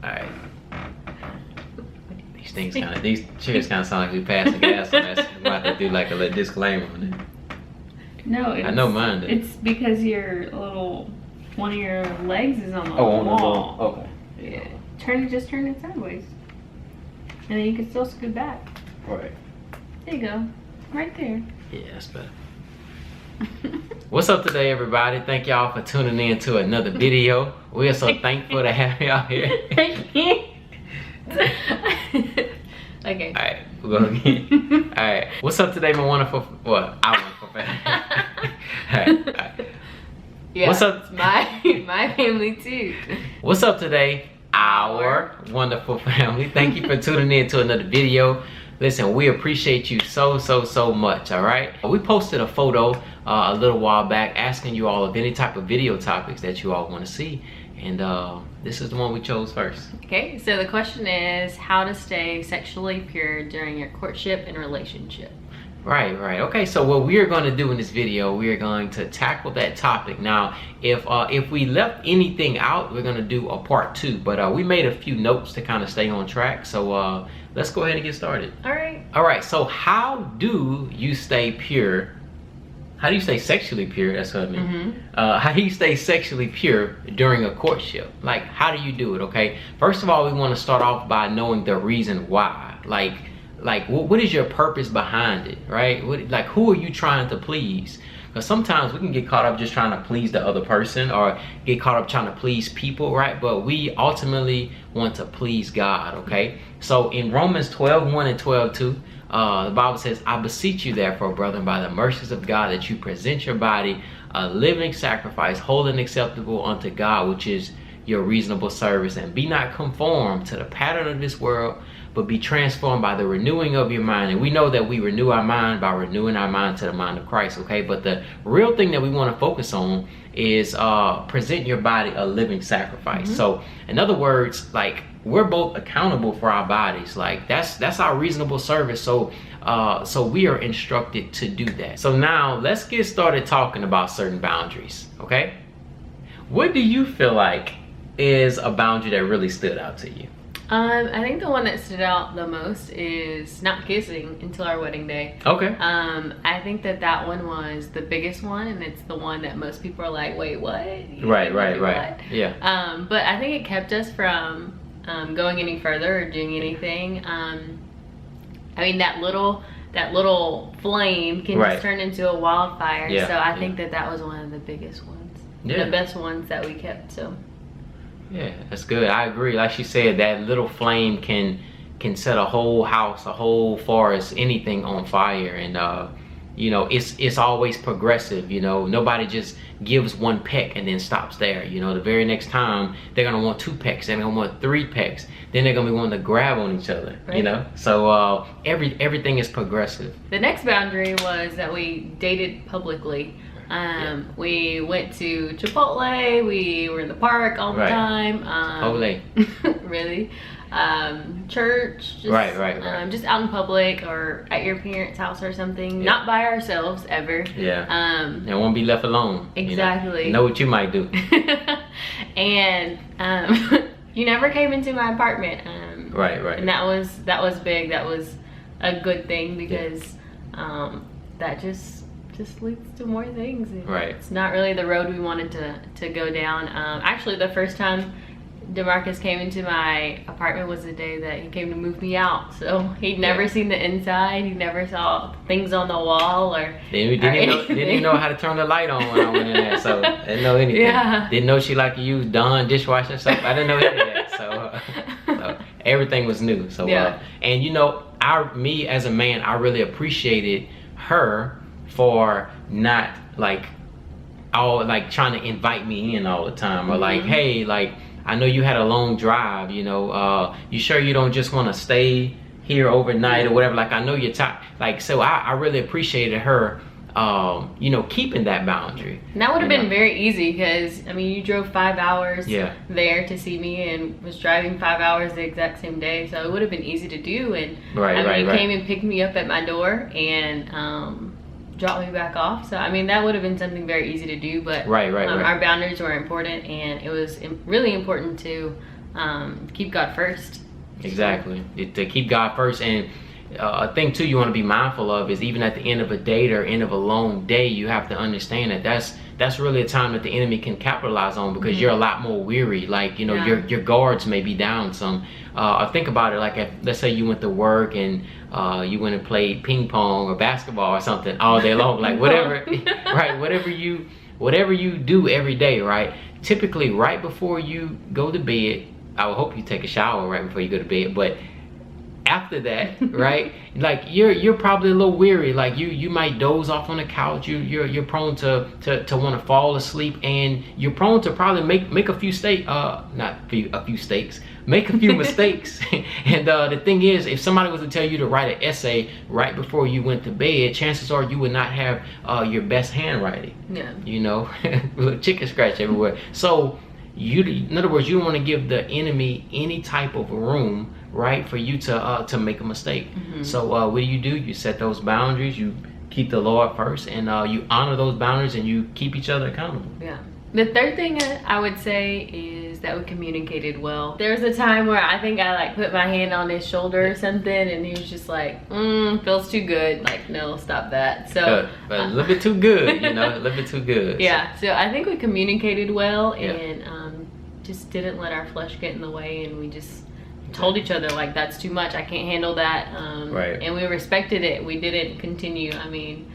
Alright. These chairs kind of sound like we passing gas on this. We might have to do like a little disclaimer on it. No, I know mine did. It's because one of your legs is on the on wall. the wall. Okay. Yeah. Just turn it sideways. And then you can still scoot back. Right. There you go. Right there. Yeah, that's better. What's up today, everybody? Thank y'all for tuning in to another video. We are so thankful to have y'all here. Okay. Alright, we'll go again. Alright. What's up today, my wonderful family? Alright. Yeah, what's up? My family too. What's up today, our wonderful family? Thank you for tuning in to another video. Listen, we appreciate you so much, all right? We posted a photo a little while back asking you all of any type of video topics that you all want to see. And this is the one we chose first. Okay, so the question is how to stay sexually pure during your courtship and relationship. Right. Okay, so what we are going to do in this video, we are going to tackle that topic. Now, if we left anything out, we're going to do a part 2. But we made a few notes to kind of stay on track. So let's go ahead and get started. All right, so how do you stay pure? How do you stay sexually pure? That's what I mean. How do you stay sexually pure during a courtship? Like, how do you do it, okay? First of all, we want to start off by knowing the reason why. Like what is your purpose behind it, right? Like, who are you trying to please? Because sometimes we can get caught up just trying to please the other person or get caught up trying to please people, right? But we ultimately want to please God, okay? So in Romans 12:1 and 12:2, the Bible says, I beseech you therefore, brethren, by the mercies of God, that you present your body a living sacrifice, holy and acceptable unto God, which is your reasonable service. And be not conformed to the pattern of this world, but be transformed by the renewing of your mind. And we know that we renew our mind by renewing our mind to the mind of Christ, okay? But the real thing that we want to focus on is present your body a living sacrifice. So in other words, like, we're both accountable for our bodies. Like, that's our reasonable service. So we are instructed to do that. So now let's get started talking about certain boundaries, okay? What do you feel like is a boundary that really stood out to you? I think the one that stood out the most is not kissing until our wedding day. Okay. I think that one was the biggest one, and it's the one that most people are like, wait, what? Right. What? Yeah. But I think it kept us from going any further or doing anything. I mean, that little flame can just turn into a wildfire. Yeah. So I think that was one of the biggest ones. Yeah. The best ones that we kept. So. Yeah, that's good. I agree. Like she said, that little flame can set a whole house, a whole forest, anything on fire. And you know, it's always progressive. You know, nobody just gives one peck and then stops there. You know, the very next time they're gonna want 2 pecks, they're gonna want 3 pecks, then they're gonna be wanting to grab on each other. Right. You know, so everything is progressive. The next boundary was that we dated publicly. We went to Chipotle, we were in the park all the time. Chipotle. Really? Church. Just, right. Just out in public or at your parents' house or something. Yeah. Not by ourselves, ever. Yeah. And won't be left alone. Exactly. You know what you might do. And you never came into my apartment. Right. And that was big. That was a good thing because that just leads to more things. Right. It's not really the road we wanted to go down. Actually, the first time DeMarcus came into my apartment was the day that he came to move me out. So he'd never seen the inside. He never saw things on the wall or didn't even know how to turn the light on when I went in there. So I didn't know anything. Yeah. Didn't know she liked to use Dawn dishwashing stuff. I didn't know any of that. So everything was new. So and you know, me as a man, I really appreciated her for not like trying to invite me in all the time, or like, hey, like, I know you had a long drive, you know, you sure you don't just want to stay here overnight or whatever? Like, I know you're tired. Like, so I really appreciated her you know, keeping that boundary. And that would have been very easy because, I mean, you drove 5 hours there to see me and was driving 5 hours the exact same day. So it would have been easy to do. And you came and picked me up at my door and drop me back off. So I mean, that would have been something very easy to do, but right. Our boundaries were important, and it was really important to keep God first. Exactly, to keep God first. And a thing too you want to be mindful of is, even at the end of a date or end of a long day, you have to understand that that's really a time that the enemy can capitalize on, because you're a lot more weary. Like, you know, your guards may be down some. Think about it, like let's say you went to work and you went and played ping pong or basketball or something all day long, like whatever, right? Whatever you do every day, right? Typically, right before you go to bed, I would hope you take a shower right before you go to bed, but after that, right, like you're probably a little weary. Like you might doze off on the couch. You're prone to want to fall asleep, and you're prone to probably make a few make a few mistakes. And the thing is, if somebody was to tell you to write an essay right before you went to bed, chances are you would not have your best handwriting. Yeah. You know, little chicken scratch everywhere. So in other words, you don't want to give the enemy any type of room, right, for you to make a mistake. So what do? You set those boundaries, you keep the Lord first, and you honor those boundaries, and you keep each other accountable. Yeah. The third thing I would say is that we communicated well. There was a time where I think I like put my hand on his shoulder or something, and he was just like, feels too good. Like, no, stop that. So but a little bit too good, you know, a little bit too good. Yeah. So I think we communicated well, and just didn't let our flesh get in the way, and we just told each other, like, that's too much, I can't handle that. Right. And we respected it. We didn't continue. I mean,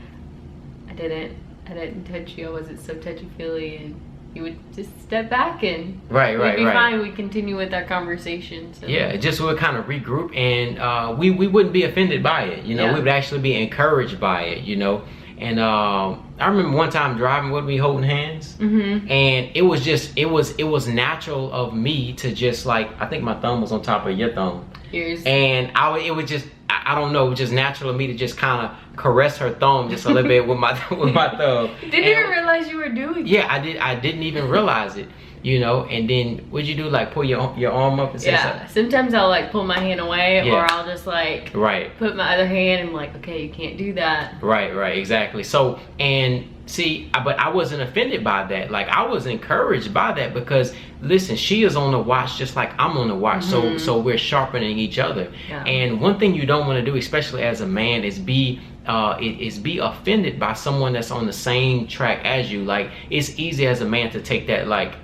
I didn't touch you. I wasn't so touchy-feely, and you would just step back, and we'd be fine. We'd continue with our conversation. So. Yeah, just would kind of regroup, and we wouldn't be offended by it. You know, we would actually be encouraged by it, you know. And I remember one time driving with me holding hands, and it was natural of me to just, like, I think my thumb was on top of your thumb. Yours. And it was just, I don't know, it was just natural of me to just kind of caress her thumb just a little bit with my thumb. Didn't even realize you were doing it. Yeah, I didn't even realize it. You know, and then what'd you do? Like pull your arm up and say something? Sometimes I'll like pull my hand away, or I'll just like put my other hand and like, okay, you can't do that. Right, exactly. So, and see, but I wasn't offended by that. Like, I was encouraged by that, because listen, she is on the watch just like I'm on the watch. So we're sharpening each other. Yeah. And one thing you don't want to do, especially as a man, is be offended by someone that's on the same track as you. Like, it's easy as a man to take that, like,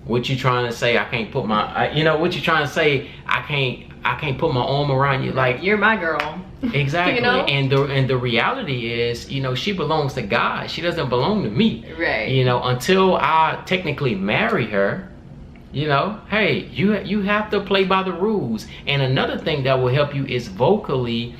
what you trying to say? I can't put my, what you trying to say? I can't put my arm around you. Like, you're my girl. Exactly. You know? And the reality is, she belongs to God. She doesn't belong to me. Right. Until I technically marry her, hey, you have to play by the rules. And another thing that will help you is vocally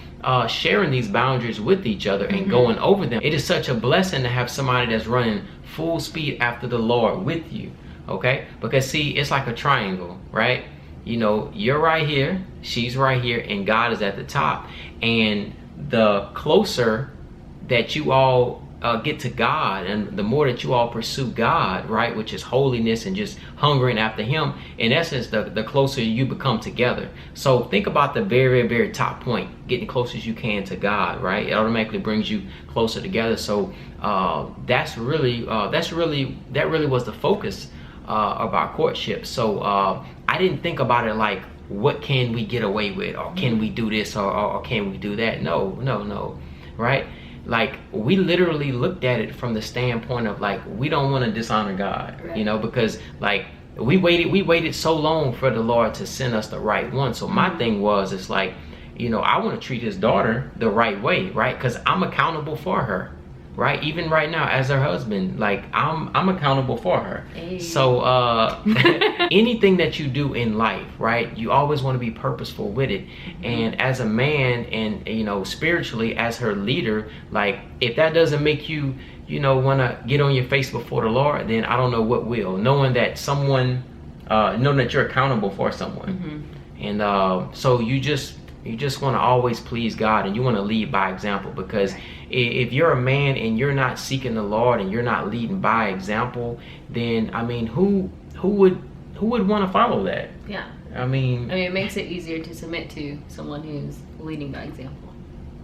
sharing these boundaries with each other and going over them. It is such a blessing to have somebody that's running full speed after the Lord with you. Okay, because see, it's like a triangle, right? You're right here, she's right here, and God is at the top. And the closer that you all get to God, and the more that you all pursue God, right, which is holiness and just hungering after Him, in essence, the closer you become together. So think about the very, very top point, getting close as you can to God, right? It automatically brings you closer together. So that really was the focus of our courtship. So I didn't think about it like, what can we get away with, or can we do this, or can we do that? No, right? Like, we literally looked at it from the standpoint of, like, we don't want to dishonor God, right. Because, like, we waited so long for the Lord to send us the right one. So my thing was, it's like, I want to treat His daughter the right way, right? Because I'm accountable for her. Right, even right now as her husband, like, I'm accountable for her. Hey. So anything that you do in life, right, you always want to be purposeful with it. And as a man, and spiritually as her leader, like, if that doesn't make you want to get on your face before the Lord, then I don't know what will. Knowing that knowing that you're accountable for someone, and so you just want to always please God, and you want to lead by example. Because if you're a man and you're not seeking the Lord and you're not leading by example, then I mean, who would want to follow that? Yeah. I mean, it makes it easier to submit to someone who's leading by example.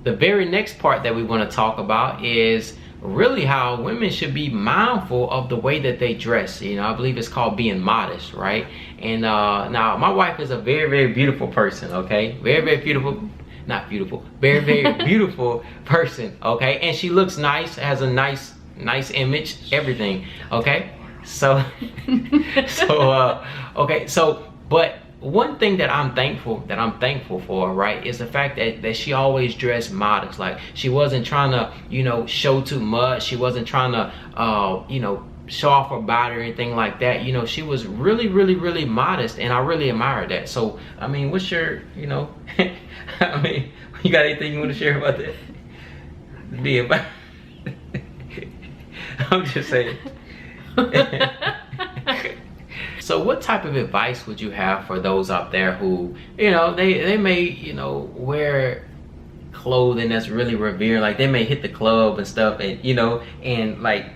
the very next part that we want to talk about is really how women should be mindful of the way that they dress. You know, I believe it's called being modest, right? And now my wife is a very, very beautiful person, okay? Very, very beautiful. Not beautiful. Very, very beautiful person, okay? And she looks nice, has a nice image, everything, okay? So, but one thing that I'm thankful for, right, is the fact that she always dressed modest. Like, she wasn't trying to, you know, show too much. She wasn't trying to, you know, show off her body or anything like that. You know, she was really, really, really modest, and I really admire that. So, I mean, what's your, you know, I mean, you got anything you want to share about that? I'm just saying. So what type of advice would you have for those out there who, you know, they may, you know, wear clothing that's really revered, like they may hit the club and stuff, and you know, and like,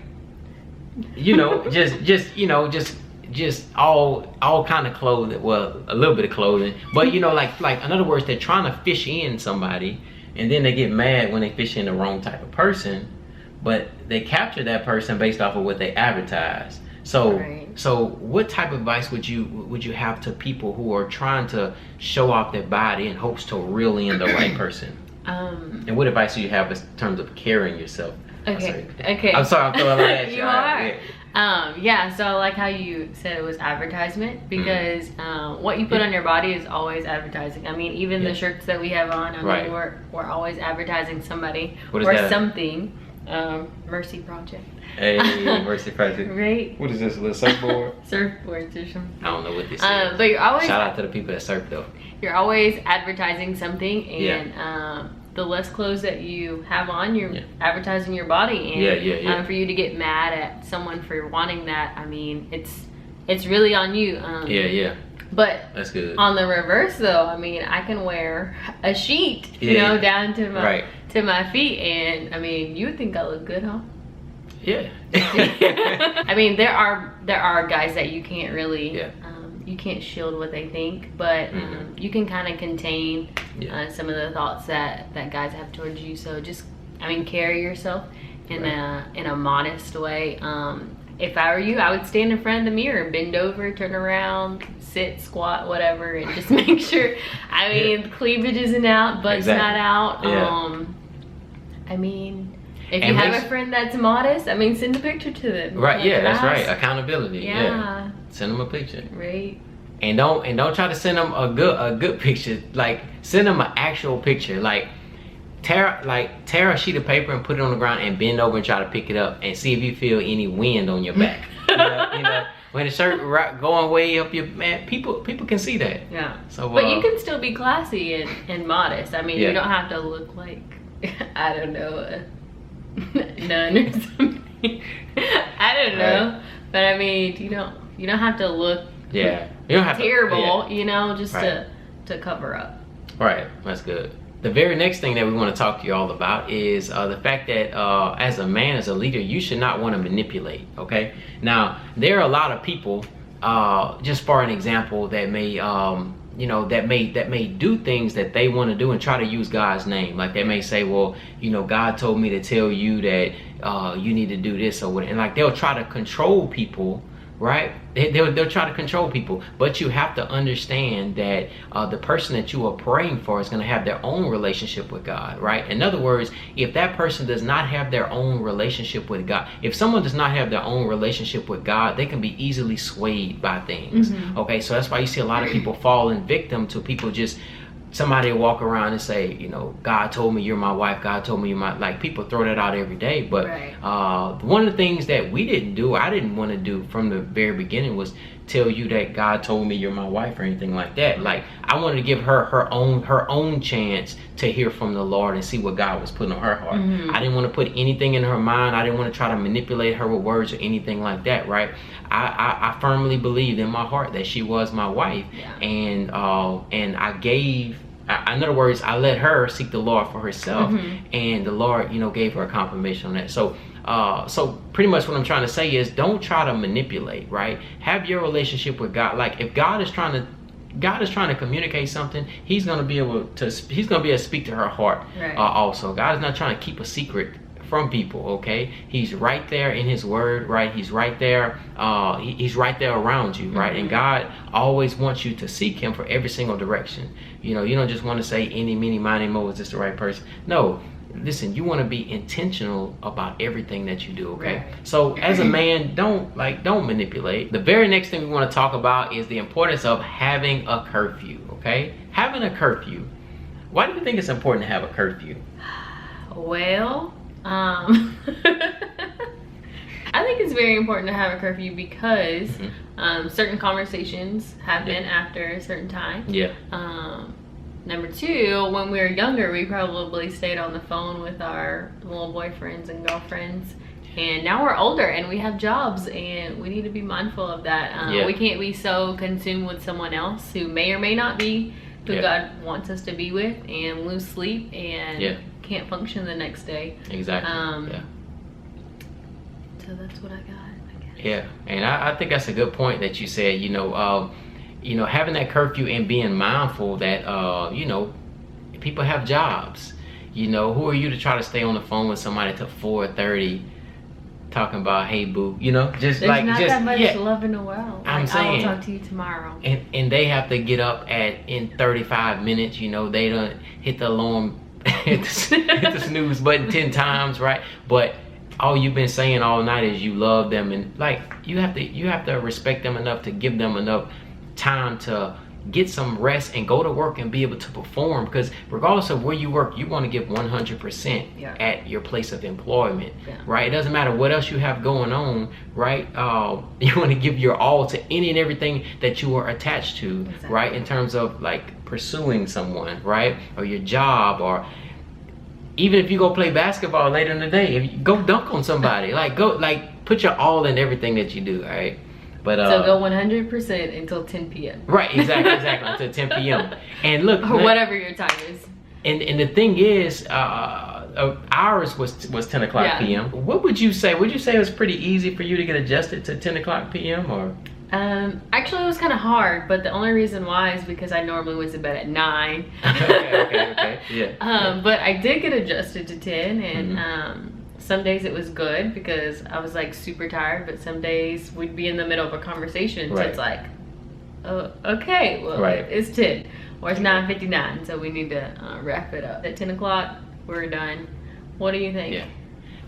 you know, just all kind of clothing, well, a little bit of clothing, but you know, like in other words, they're trying to fish in somebody, and then they get mad when they fish in the wrong type of person, but they capture that person based off of what they advertise. So, right. So what type of advice would you have to people who are trying to show off their body in hopes to reel in the right person? And what advice do you have in terms of carrying yourself? Okay. I'm sorry, I'm throwing a lot at you. You are. Yeah, so I like how you said it was advertisement, because what you put on your body is always advertising. I mean, even the shirts that we have on, I mean, we're always advertising somebody or something. Mercy Project. Hey, Mercy Project. Right. What is this, a little surfboard? Surfboards or something. I don't know what this is. But you're always, shout out to the people that surf though. You're always advertising something, and the less clothes that you have on, you're advertising your body. And for you to get mad at someone for wanting that, I mean, it's really on you. But that's good. On the reverse though, I mean, I can wear a sheet, you know, down to my feet, and I mean, you would think I look good, huh? Yeah. I mean, there are guys that you can't really you can't shield what they think, but you can kind of contain some of the thoughts that guys have towards you. So just, I mean, carry yourself in a modest way. If I were you, I would stand in front of the mirror, bend over, turn around, sit, squat, whatever, and just make sure, I mean, cleavage isn't out, butt's not out. I mean, if you have a friend that's modest, I mean, send a picture to them. Right, like, that's right. Accountability. Yeah. Send them a picture. Right. And don't try to send them a good picture. Like, send them an actual picture. Like, tear a sheet of paper and put it on the ground and bend over and try to pick it up and see if you feel any wind on your back. you know, when the shirt going way up your, man, people can see that. Yeah. So, but you can still be classy and modest. I mean, you don't have to look like, I don't know, a nun or something. I don't know. But I mean, you don't have to look you don't have terrible, you know, just to cover up. Right. That's good. The very next thing that we want to talk to you all about is the fact that as a man, as a leader, you should not want to manipulate, okay? Now, there are a lot of people, just for an example, that may, you know, that may do things that they want to do and try to use God's name. Like, they may say, well, you know, God told me to tell you that you need to do this or whatever. And like, they'll try to control people, right? They'll try to control people, but you have to understand that the person that you are praying for is going to have their own relationship with God, right? In other words, if that person does not have their own relationship with God, if someone does not have their own relationship with God, they can be easily swayed by things. Okay, so that's why you see a lot of people falling victim to people just, somebody will walk around and say, you know, God told me you're my wife, God told me you're my, like, people throw that out every day. But one of the things that we didn't do, I didn't want to do from the very beginning, was tell you that God told me you're my wife or anything like that. Like, I wanted to give her her own chance to hear from the Lord and see what God was putting on her heart. I didn't want to put anything in her mind. I didn't want to try to manipulate her with words or anything like that, right? I firmly believed in my heart that she was my wife, and I gave, in other words, I let her seek the Lord for herself, and the Lord, you know, gave her a confirmation on that. So pretty much what I'm trying to say is, don't try to manipulate, right? Have your relationship with God. Like, if God is trying to God is trying to communicate something, he's going to be able to speak to her heart. Right. Also, God is not trying to keep a secret from people, okay? He's right there in his word, right? He's right there. He's right there around you, right? And God always wants you to seek him for every single direction. You know, you don't just want to say any, many, miny, mo, is this the right person? No. Listen, you want to be intentional about everything that you do, okay? Right. So as a man, don't manipulate. The very next thing we want to talk about is the importance of having a curfew, okay? Having a curfew. Why do you think it's important to have a curfew? Well, I think it's very important to have a curfew because certain conversations happen after a certain time. Yeah. Number two, when we were younger, we probably stayed on the phone with our little boyfriends and girlfriends. And now we're older and we have jobs and we need to be mindful of that. We can't be so consumed with someone else who may or may not be who God wants us to be with and lose sleep and can't function the next day. Exactly. So that's what I got, I guess. Yeah, and I think that's a good point that you said, having that curfew and being mindful that, people have jobs. Who are you to try to stay on the phone with somebody till 4:30 talking about, hey, boo, There's not that much love in the world. I'm saying, I will talk to you tomorrow. And they have to get up in 35 minutes, they don't hit the alarm, hit the snooze button 10 times, right? But all you've been saying all night is you love them, and you have to respect them enough to give them enough time to get some rest and go to work and be able to perform, because regardless of where you work, you want to give 100% at your place of employment, right? It doesn't matter what else you have going on, right? You want to give your all to any and everything that you are attached to, right? In terms of pursuing someone, right? Or your job, or even if you go play basketball later in the day, if you go dunk on somebody, put your all in everything that you do, all right? But so go 100% until 10 p.m. Right, exactly, until 10 p.m. And look, or whatever your time is. And the thing is, ours was 10 o'clock p.m. What would you say? Would you say it was pretty easy for you to get adjusted to 10 o'clock p.m. or? Actually, it was kind of hard, but the only reason why is because I normally went to bed at 9. Okay, yeah. But I did get adjusted to 10, and some days it was good because I was super tired, but some days we'd be in the middle of a conversation, so it's oh, okay, well, it's 10 or it's 9:59, so we need to wrap it up. At 10 o'clock, we're done. What do you think? Yeah.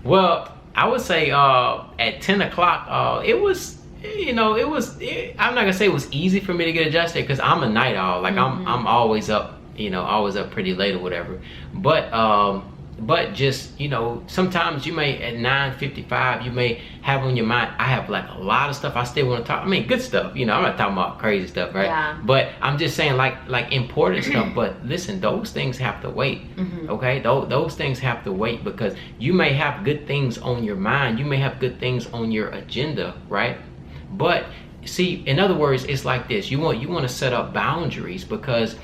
Well, I would say at 10 o'clock, it was. I'm not gonna say it was easy for me to get adjusted because I'm a night owl. I'm always up, always up pretty late or whatever. But just sometimes you may at 9:55 you may have on your mind, I have a lot of stuff I still want to talk. I mean, good stuff. I'm not talking about crazy stuff, right? Yeah. But I'm just saying like important stuff. But listen, those things have to wait. Okay, those things have to wait because you may have good things on your mind. You may have good things on your agenda, right? But see, in other words, it's like this. You want to set up boundaries because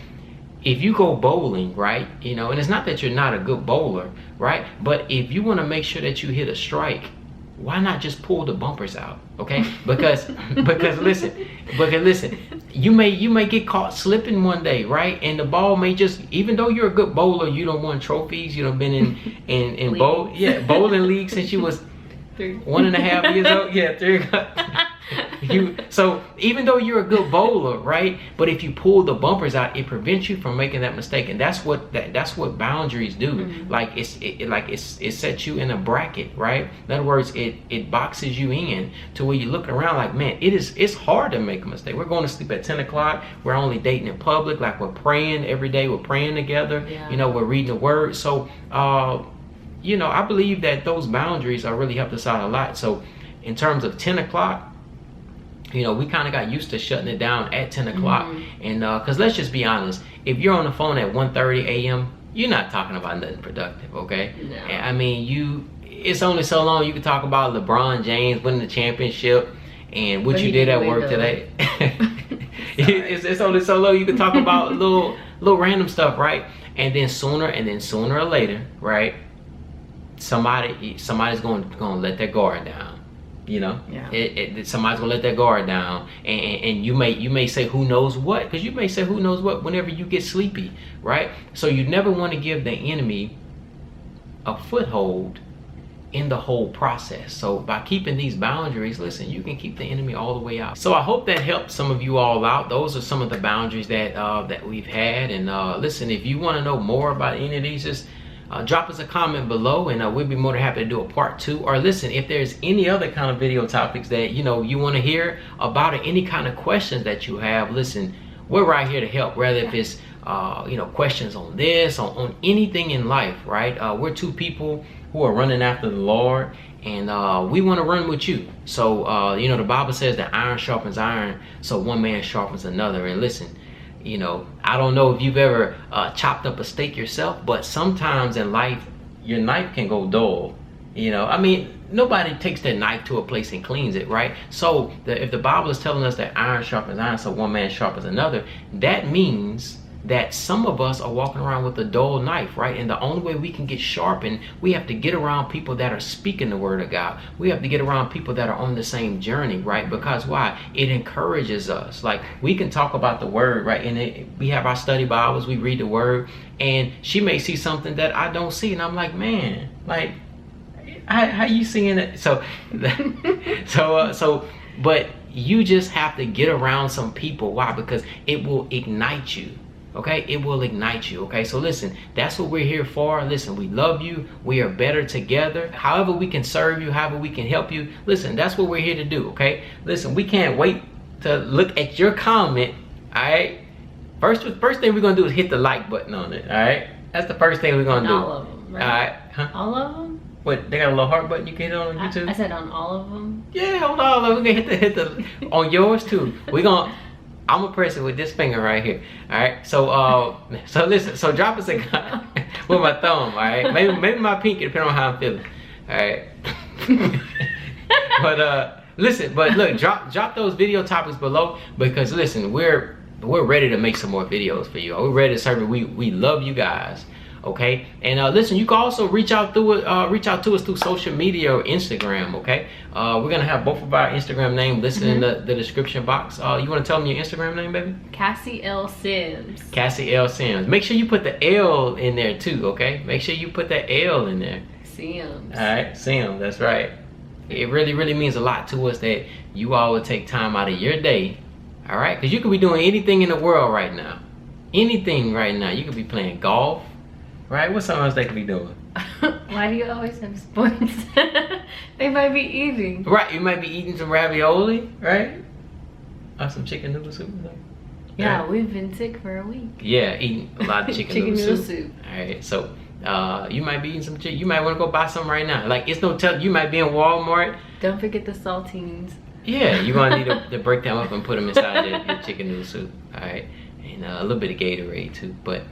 if you go bowling, right, and it's not that you're not a good bowler, right? But if you want to make sure that you hit a strike, why not just pull the bumpers out, okay? Because listen, you may get caught slipping one day, right? And the ball may just, even though you're a good bowler, you don't won trophies, you don't been in bowling league since you was 1.5 years old. Yeah, 3. So even though you're a good bowler, right? But if you pull the bumpers out, it prevents you from making that mistake, and that's what boundaries do. It sets you in a bracket, right? In other words, it boxes you in to where you're looking around man, it's hard to make a mistake. We're going to sleep at 10 o'clock. We're only dating in public. We're praying every day. We're praying together. We're reading the word. So I believe that those boundaries are really helped us out a lot. So in terms of 10 o'clock, we kind of got used to shutting it down at 10 o'clock. And because let's just be honest, if you're on the phone at 1:30 a.m., you're not talking about nothing productive, okay? No. I mean, it's only so long you can talk about LeBron James winning the championship and what you did at work today. It's only so long you can talk about little random stuff, right? And then sooner or later, right? Somebody's going to let their guard down. You know, yeah. somebody's gonna let that guard down, and you may say who knows what, because you may say who knows what whenever you get sleepy, right? So you never want to give the enemy a foothold in the whole process. So by keeping these boundaries, listen, you can keep the enemy all the way out. So I hope that helped some of you all out. Those are some of the boundaries that that we've had. And listen, if you want to know more about any of these, just drop us a comment below, and we'll be more than happy to do a part 2. Or listen, if there's any other kind of video topics that you want to hear about, or any kind of questions that you have, listen, we're right here to help. Whether if it's questions on this, on anything in life, right? We're two people who are running after the Lord, and we want to run with you. So the Bible says that iron sharpens iron, so one man sharpens another. And listen, I don't know if you've ever chopped up a steak yourself, but sometimes in life, your knife can go dull. I mean, nobody takes their knife to a place and cleans it, right? So if the Bible is telling us that iron sharpens iron, so one man sharpens another, that means that some of us are walking around with a dull knife, right? And the only way we can get sharpened, we have to get around people that are speaking the word of God. We have to get around people that are on the same journey, right? Because why? It encourages us. Like, we can talk about the word, right? And we have our study Bibles, we read the word, and she may see something that I don't see, and I'm like, man, like, how you seeing it? So but you just have to get around some people. Why? Because it will ignite you. Okay, it will ignite you. Okay, so listen, that's what we're here for. Listen, we love you. We are better together. However we can serve you, however we can help you, listen, that's what we're here to do. Okay, listen, we can't wait to look at your comment. All right, first thing we're gonna do is hit the like button on it. All right, that's the first thing we're gonna do. All of them, right? All right, huh? All of them. What, they got a little heart button you can hit on YouTube? I said on all of them. Yeah, on all of them. We can hit the on yours too. I'm gonna press it with this finger right here. All right. So listen. So drop us a with my thumb. All right. Maybe my pinky, depending on how I'm feeling. All right. But listen. But look, drop those video topics below, because listen, we're ready to make some more videos for you. We're ready to serve you. We love you guys. Okay, and listen, you can also reach out to us through social media or Instagram. Okay, we're gonna have both of our Instagram name listed in the description box. You want to tell them your Instagram name, baby? Cassie L. Sims. Cassie L. Sims. Make sure you put the L in there too. Okay, make sure you put that L in there. Sims. All right, Sims. That's right. It really means a lot to us that you all would take time out of your day. All right, because you could be doing anything in the world right now. Anything right now. You could be playing golf. Right? What's something else they could be doing? Why do you always have sports? They might be eating. Right, you might be eating some ravioli, right? Or some chicken noodle soup or something. Yeah, right? We've been sick for a week. Yeah, eating a lot of chicken noodle soup. Alright, so you might be eating some chicken. You might want to go buy some right now. Like, it's no tell. You might be in Walmart. Don't forget the saltines. Yeah, you're going to need to break them up and put them inside your chicken noodle soup. Alright, and a little bit of Gatorade too. But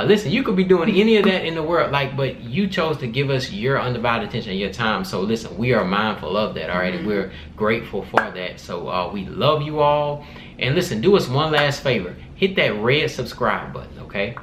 listen, you could be doing any of that in the world, but you chose to give us your undivided attention and your time. So listen, we are mindful of that, all right? And we're grateful for that. So we love you all. And listen, do us one last favor. Hit that red subscribe button, okay?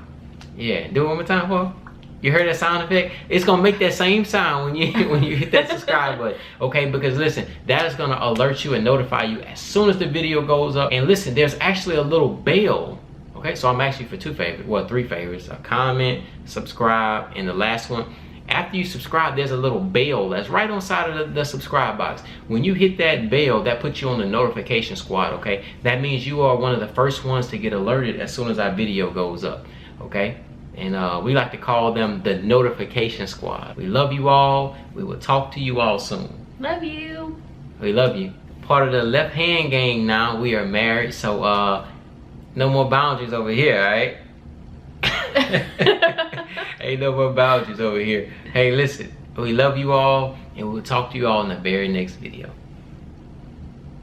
Yeah, do it one more time, Paul. You heard that sound effect? It's gonna make that same sound when you hit that subscribe button, okay? Because listen, that is gonna alert you and notify you as soon as the video goes up. And listen, there's actually a little bell. Okay, so I'm asking you for 2 favors, well, 3 favors: a comment, subscribe, and the last one. After you subscribe, there's a little bell that's right on side of the subscribe box. When you hit that bell, that puts you on the notification squad, okay? That means you are one of the first ones to get alerted as soon as our video goes up, okay? And we like to call them the notification squad. We love you all. We will talk to you all soon. Love you. We love you. Part of the left hand gang now. We are married, so no more boundaries over here, all right? Ain't no more boundaries over here. Hey, listen, we love you all, and we'll talk to you all in the very next video.